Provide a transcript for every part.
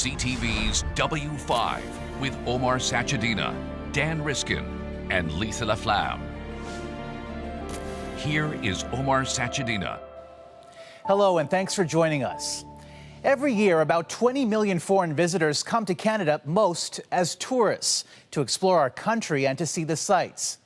CTV's W5 with Omar Sachedina, Dan Riskin, and Lisa Laflamme. Here is Omar Sachedina. Hello, and thanks for joining us. Every year, about 20 million foreign visitors come to Canada, most as tourists, to explore our country and to see the sights.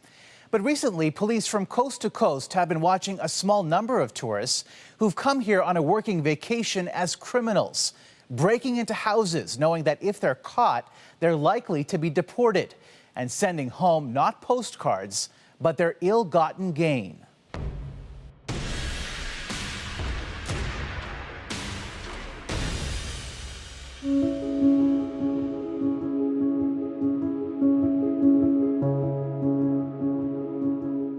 But recently, police from coast to coast have been watching a small number of tourists who've come here on a working vacation as criminals, breaking into houses, knowing that if they're caught, they're likely to be deported, and sending home not postcards, but their ill-gotten gain.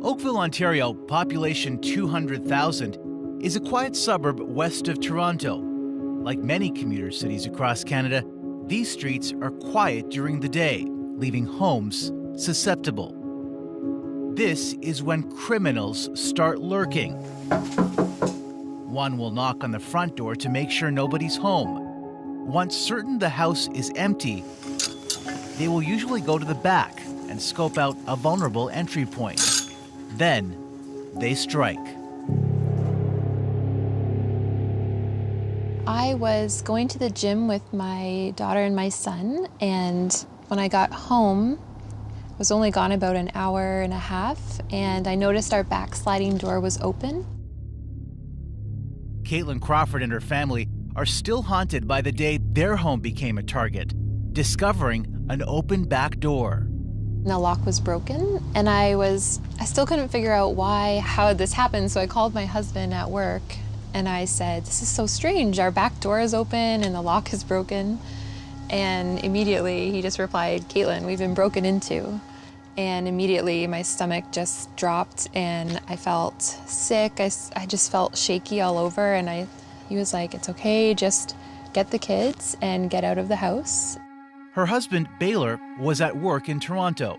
Oakville, Ontario, population 200,000, is a quiet suburb west of Toronto. Like many commuter cities across Canada, these streets are quiet during the day, leaving homes susceptible. This is when criminals start lurking. One will knock on the front door to make sure nobody's home. Once certain the house is empty, they will usually go to the back and scope out a vulnerable entry point. Then they strike. I was going to the gym with my daughter and my son, and when I got home, I was only gone about an hour and a half, and I noticed our back sliding door was open. Caitlin Crawford and her family are still haunted by the day their home became a target, discovering an open back door. The lock was broken, and I still couldn't figure out how this happened, so I called my husband at work, and I said, "This is so strange, our back door is open and the lock is broken." And immediately he just replied, "Caitlin, we've been broken into." And immediately my stomach just dropped and I felt sick. I just felt shaky all over, and he was like, "It's okay, just get the kids and get out of the house." Her husband, Baylor, was at work in Toronto.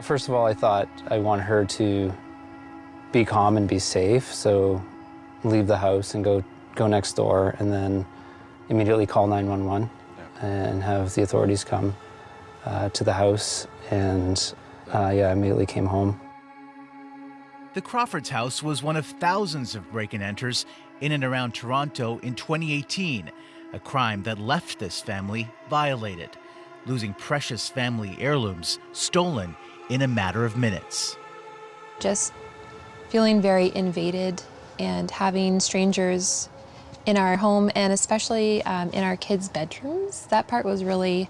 First of all, I thought I want her to be calm and be safe, so leave the house and go next door, and then immediately call 911 and have the authorities come to the house, and I immediately came home. The Crawfords' house was one of thousands of break-and-enters in and around Toronto in 2018, a crime that left this family violated, losing precious family heirlooms stolen in a matter of minutes. Just feeling very invaded and having strangers in our home, and especially in our kids' bedrooms. That part was really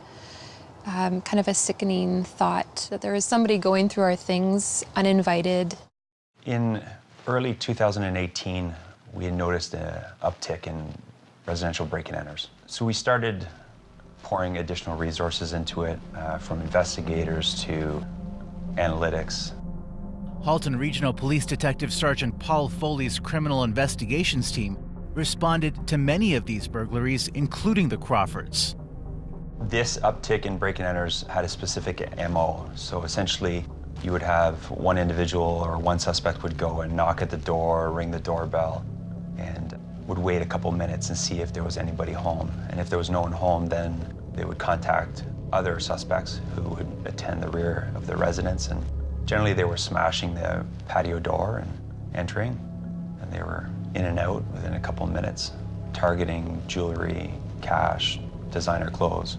kind of a sickening thought, that there was somebody going through our things uninvited. In early 2018, we had noticed an uptick in residential break-and-enters. So we started pouring additional resources into it, from investigators to analytics. Halton Regional Police Detective Sergeant Paul Foley's criminal investigations team responded to many of these burglaries, including the Crawfords. This uptick in break-and-enters had a specific MO. So essentially, you would have one individual or one suspect would go and knock at the door, ring the doorbell, and would wait a couple minutes and see if there was anybody home. And if there was no one home, then they would contact other suspects who would attend the rear of the residence. And generally they were smashing the patio door and entering, and they were in and out within a couple minutes, targeting jewelry, cash, designer clothes.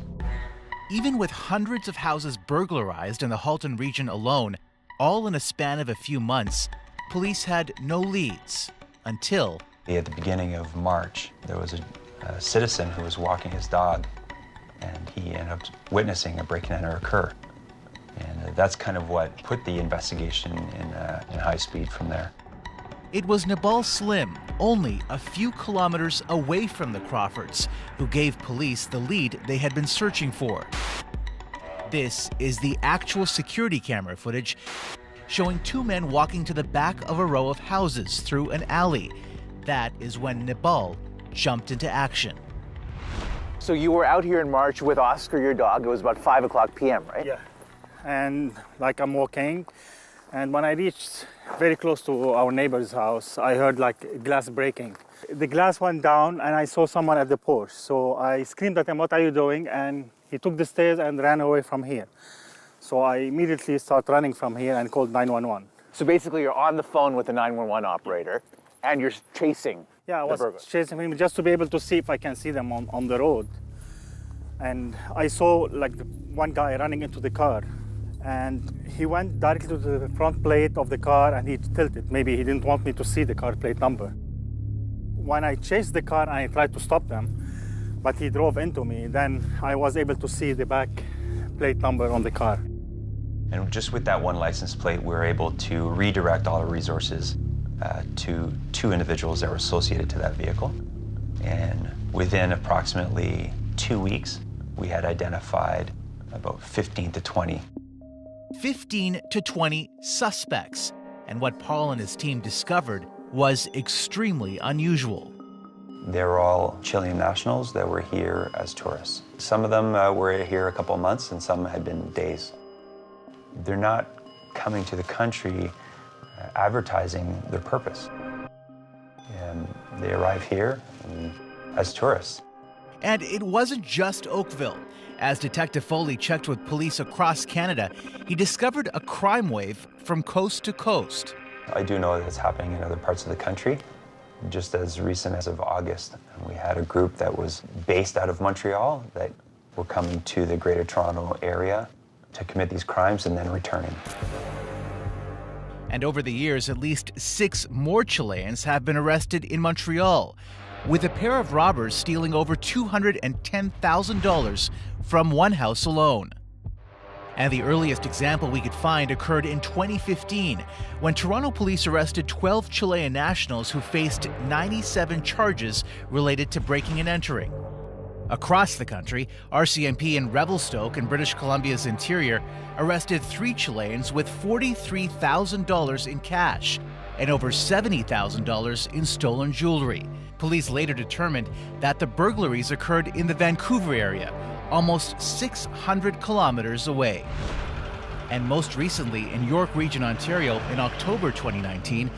Even with hundreds of houses burglarized in the Halton region alone, all in a span of a few months, police had no leads until... At the beginning of March, there was a citizen who was walking his dog, and he ended up witnessing a break-and-enter occur. And that's kind of what put the investigation in high speed from there. It was Nabal Slim, only a few kilometers away from the Crawfords, who gave police the lead they had been searching for. This is the actual security camera footage showing two men walking to the back of a row of houses through an alley. That is when Nabal jumped into action. So you were out here in March with Oscar, your dog. It was about 5 o'clock p.m., right? Yeah. And like I'm walking, and when I reached very close to our neighbor's house, I heard like glass breaking. The glass went down and I saw someone at the porch. So I screamed at him, "What are you doing?" And he took the stairs and ran away from here. So I immediately started running from here and called 911. So basically you're on the phone with the 911 operator and you're chasing Yeah, I was the burglar. chasing him just to be able to see if I can see them on the road. And I saw like one guy running into the car. And he went directly to the front plate of the car and he tilted. Maybe he didn't want me to see the car plate number. When I chased the car and I tried to stop them, but he drove into me, then I was able to see the back plate number on the car. And just with that one license plate, we were able to redirect all our resources to 2 individuals that were associated to that vehicle. And within approximately 2 weeks, we had identified about 15 to 20. 15 to 20 suspects. And what Paul and his team discovered was extremely unusual. They were all Chilean nationals that were here as tourists. Some of them were here a couple of months and some had been days. They're not coming to the country advertising their purpose. And they arrive here as tourists. And it wasn't just Oakville. As Detective Foley checked with police across Canada, he discovered a crime wave from coast to coast. I do know that it's happening in other parts of the country. Just as recent as of August, we had a group that was based out of Montreal that were coming to the Greater Toronto area to commit these crimes and then returning. And over the years, at least 6 more Chileans have been arrested in Montreal, with a pair of robbers stealing over $210,000 from one house alone. And the earliest example we could find occurred in 2015, when Toronto police arrested 12 Chilean nationals who faced 97 charges related to breaking and entering. Across the country, RCMP in Revelstoke in British Columbia's interior arrested 3 Chileans with $43,000 in cash and over $70,000 in stolen jewelry. Police later determined that the burglaries occurred in the Vancouver area, almost 600 kilometers away. And most recently in York Region, Ontario, in October 2019,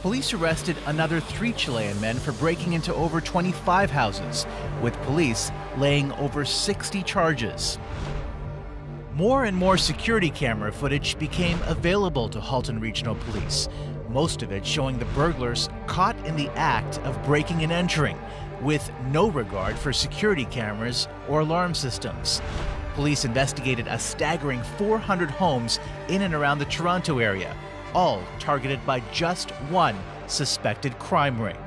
police arrested another 3 Chilean men for breaking into over 25 houses, with police laying over 60 charges. More and more security camera footage became available to Halton Regional Police, most of it showing the burglars caught in the act of breaking and entering, with no regard for security cameras or alarm systems. Police investigated a staggering 400 homes in and around the Toronto area, all targeted by just one suspected crime ring.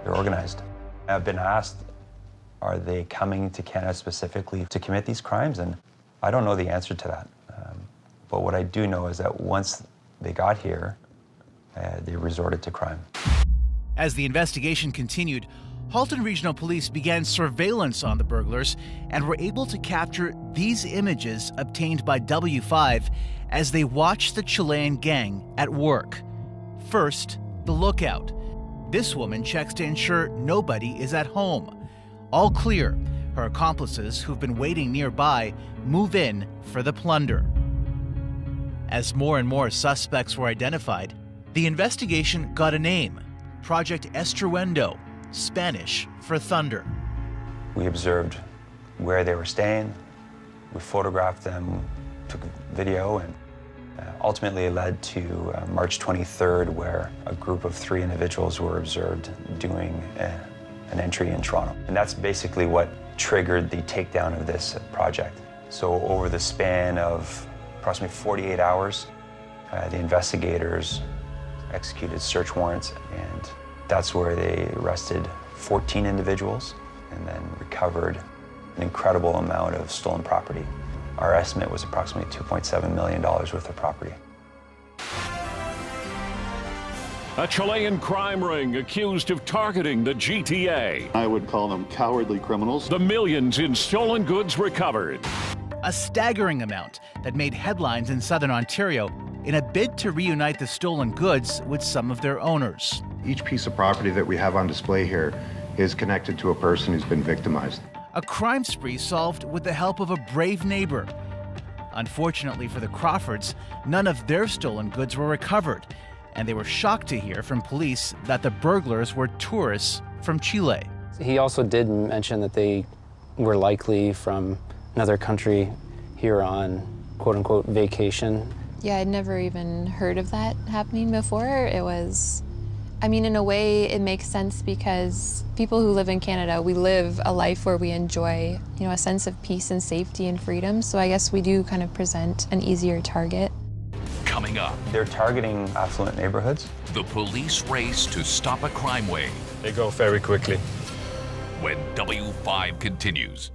They're organized. I've been asked, are they coming to Canada specifically to commit these crimes? And I don't know the answer to that. But what I do know is that once they got here, they resorted to crime. As the investigation continued, Halton Regional Police began surveillance on the burglars and were able to capture these images obtained by W5 as they watched the Chilean gang at work. First, the lookout. This woman checks to ensure nobody is at home. All clear. Her accomplices, who've been waiting nearby, move in for the plunder. As more and more suspects were identified, the investigation got a name: Project Estruendo, Spanish for thunder. We observed where they were staying, we photographed them, took a video, and ultimately it led to March 23rd, where a group of 3 individuals were observed doing an entry in Toronto. And that's basically what triggered the takedown of this project. So over the span of approximately 48 hours, the investigators executed search warrants, and that's where they arrested 14 individuals and then recovered an incredible amount of stolen property. Our estimate was approximately $2.7 million worth of property. A Chilean crime ring accused of targeting the GTA. I would call them cowardly criminals. The millions in stolen goods recovered. A staggering amount that made headlines in southern Ontario in a bid to reunite the stolen goods with some of their owners. Each piece of property that we have on display here is connected to a person who's been victimized. A crime spree solved with the help of a brave neighbor. Unfortunately for the Crawfords, none of their stolen goods were recovered, and they were shocked to hear from police that the burglars were tourists from Chile. He also did mention that they were likely from another country here on quote-unquote vacation. Yeah, I'd never even heard of that happening before. It was, I mean, in a way, it makes sense because people who live in Canada, we live a life where we enjoy, you know, a sense of peace and safety and freedom. So I guess we do kind of present an easier target. Coming up, They're targeting affluent neighborhoods. the police race to stop a crime wave They go very quickly. when W5 continues.